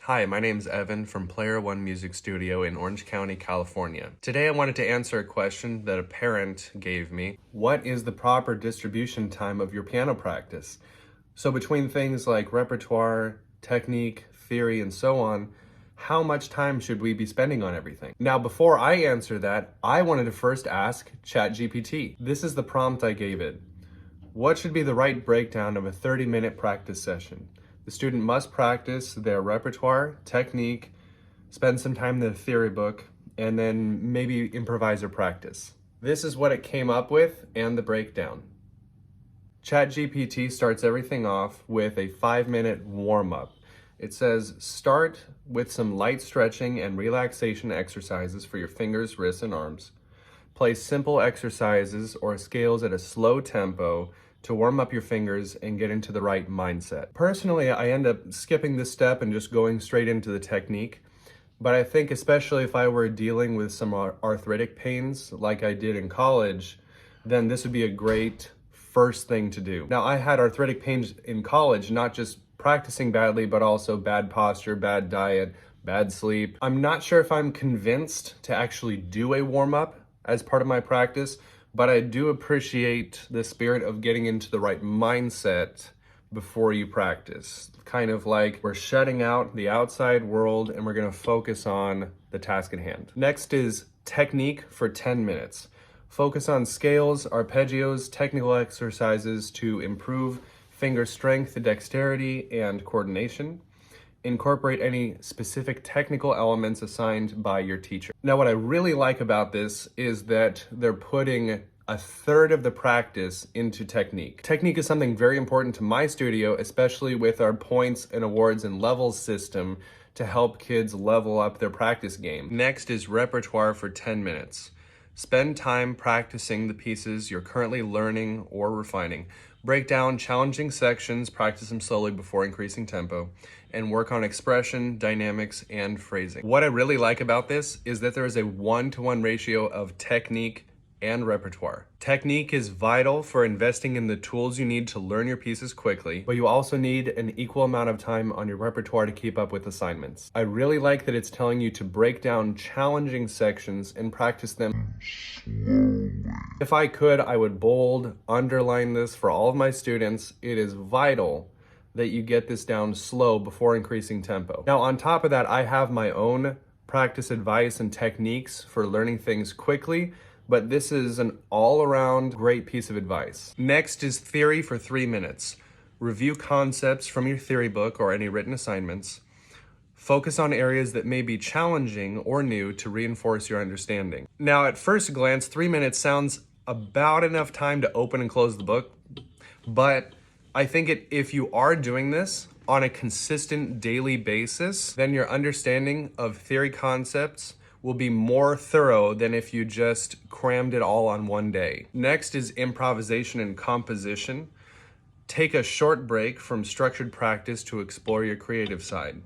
Hi, my name's Evan from Player One Music Studio in Orange County, California. Today I wanted to answer a question that a parent gave me. What is the proper distribution time of your piano practice? So between things like repertoire, technique, theory, and so on, how much time should we be spending on everything? Now, before I answer that, I wanted to first ask ChatGPT. This is the prompt I gave it. What should be the right breakdown of a 30-minute practice session? The student must practice their repertoire, technique, spend some time in the theory book, and then maybe improvise or practice. This is what it came up with and the breakdown. ChatGPT starts everything off with a 5-minute warm-up. It says, start with some light stretching and relaxation exercises for your fingers, wrists, and arms. Play simple exercises or scales at a slow tempo to warm up your fingers and get into the right mindset. Personally, I end up skipping this step and just going straight into the technique. But I think especially if I were dealing with some arthritic pains like I did in college, then this would be a great first thing to do. Now, I had arthritic pains in college, not just practicing badly, but also bad posture, bad diet, bad sleep. I'm not sure if I'm convinced to actually do a warm-up as part of my practice, but I do appreciate the spirit of getting into the right mindset before you practice. Kind of like we're shutting out the outside world and we're gonna focus on the task at hand. Next is technique for 10 minutes. Focus on scales, arpeggios, technical exercises to improve finger strength, dexterity, and coordination. Incorporate any specific technical elements assigned by your teacher. Now, what I really like about this is that they're putting a third of the practice into technique. Technique is something very important to my studio, especially with our points and awards and levels system to help kids level up their practice game. Next is repertoire for 10 minutes. Spend time practicing the pieces you're currently learning or refining. Break down challenging sections, practice them slowly before increasing tempo, and work on expression, dynamics, and phrasing. What I really like about this is that there is a 1-to-1 ratio of technique and repertoire. Technique is vital for investing in the tools you need to learn your pieces quickly, but you also need an equal amount of time on your repertoire to keep up with assignments. I really like that it's telling you to break down challenging sections and practice them slowly. If I could, I would bold, underline this for all of my students. It is vital that you get this down slow before increasing tempo. Now, on top of that, I have my own practice advice and techniques for learning things quickly, but this is an all-around great piece of advice. Next is theory for 3 minutes. Review concepts from your theory book or any written assignments. Focus on areas that may be challenging or new to reinforce your understanding. Now, at first glance, 3 minutes sounds about enough time to open and close the book, but I think if you are doing this on a consistent daily basis, then your understanding of theory concepts will be more thorough than if you just crammed it all on one day. Next is improvisation and composition. Take a short break from structured practice to explore your creative side.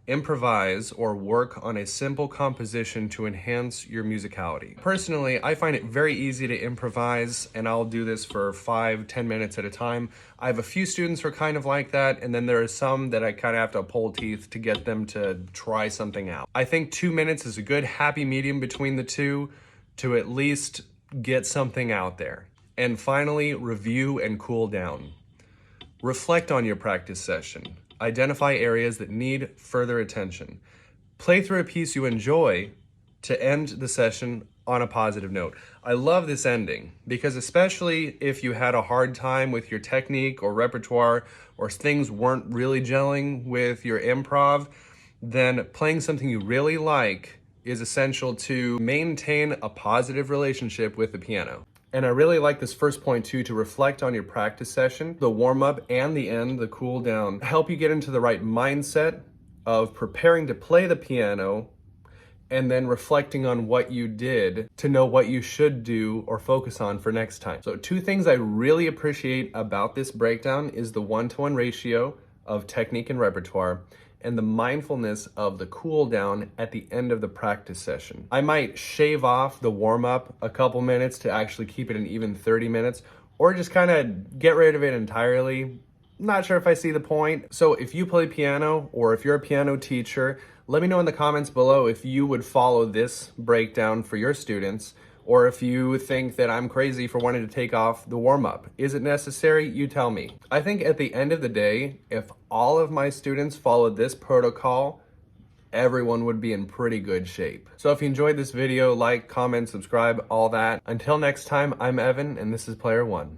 Improvise or work on a simple composition to enhance your musicality. Personally, I find it very easy to improvise, and I'll do this for 5-10 minutes at a time. I have a few students who are kind of like that, and then there are some that I kind of have to pull teeth to get them to try something out. I think 2 minutes is a good happy medium between the two to at least get something out there. And finally, review and cool down. Reflect on your practice session. Identify areas that need further attention. Play through a piece you enjoy to end the session on a positive note. I love this ending because especially if you had a hard time with your technique or repertoire or things weren't really gelling with your improv, then playing something you really like is essential to maintain a positive relationship with the piano. And I really like this first point too, to reflect on your practice session, the warm up and the end, the cool down, help you get into the right mindset of preparing to play the piano and then reflecting on what you did to know what you should do or focus on for next time. So 2 things I really appreciate about this breakdown is the 1-to-1 ratio of technique and repertoire, and the mindfulness of the cool down at the end of the practice session. I might shave off the warm up a couple minutes to actually keep it an even 30 minutes, or just kind of get rid of it entirely not sure if I see the point. So if you play piano or if you're a piano teacher, let me know in the comments below if you would follow this breakdown for your students, or if you think that I'm crazy for wanting to take off the warm-up. Is it necessary? You tell me. I think at the end of the day, if all of my students followed this protocol, everyone would be in pretty good shape. So if you enjoyed this video, like, comment, subscribe, all that. Until next time, I'm Evan, and this is Player One.